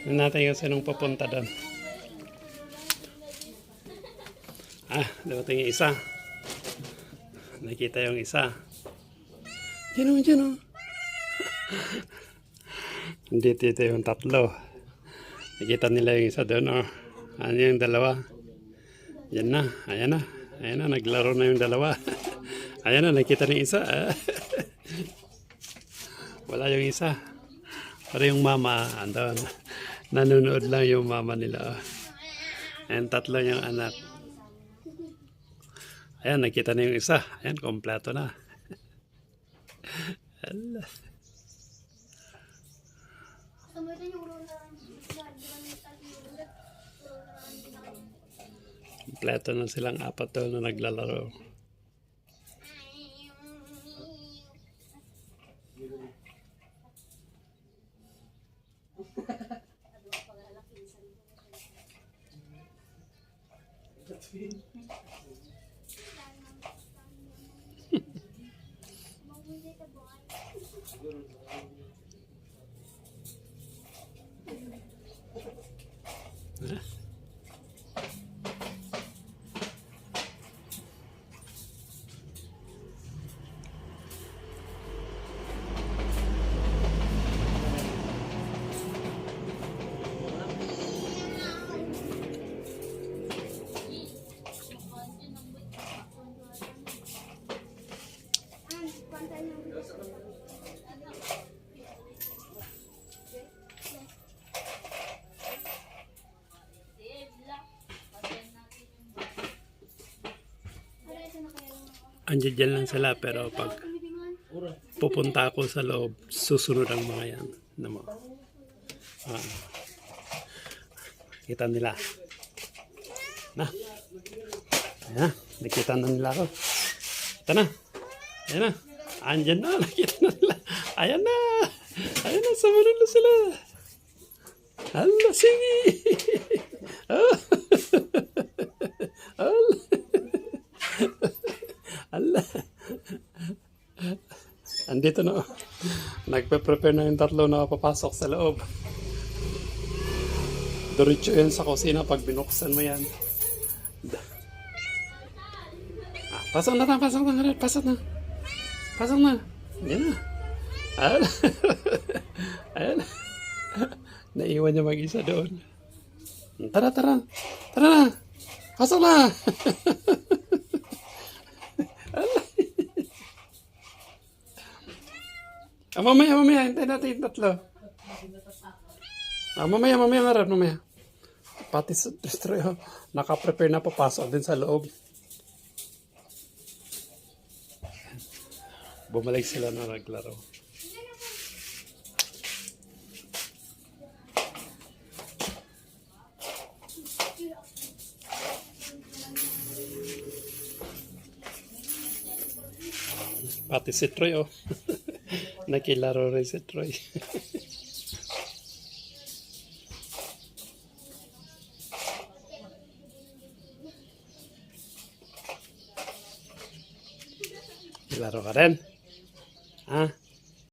Tignan natin kung sinong papunta doon. Dapating yung isa. Nakita yung isa. Diyan o, diyan o. Dito yung tatlo. Nakita nila yung isa doon o. Ano yung dalawa? Yan na, ayan na. Ayan na, naglaro na yung dalawa. Ayan na, nakita na yung isa. Wala yung isa. Pero yung mama, andun. Nanonood lang yung mama nila. Ayan, tatlo yung anak. Ayan, nakita na yung isa. Ayan, kompleto na. Kompleto na silang apat doon na naglalaro. Andiyan dyan lang sila pero pag pupunta ako sa loob, susunod ang mga yan. Kita nila. Na. Ayan, nakita na nila ako. Ito na. Ayan na. Andyan na. Nakita na nila. Ayan na. Ayan na. Sumunod na sila. Hala, sige. Allah. Andito na. Nagpe-prepare na yung tatlo na papasok sa loob. Diretso yan sa kusina pag binuksan mo yan. Pasok na. Pasok na. Pasok na. Pasok na. Yan na. Ayan. Naiwan niya mag-isa doon. Tara. Tara na. Pasok na. Mamaya, hintayin natin yung tatlo. Mamaya, Marad, mamaya. Pati sa destroy, naka-prepare na papasok din sa loob. Bumalik sila na naglaro. Pati si Troy, oh. Nakilaro rin si Troy. Kilaro ka rin? Ha?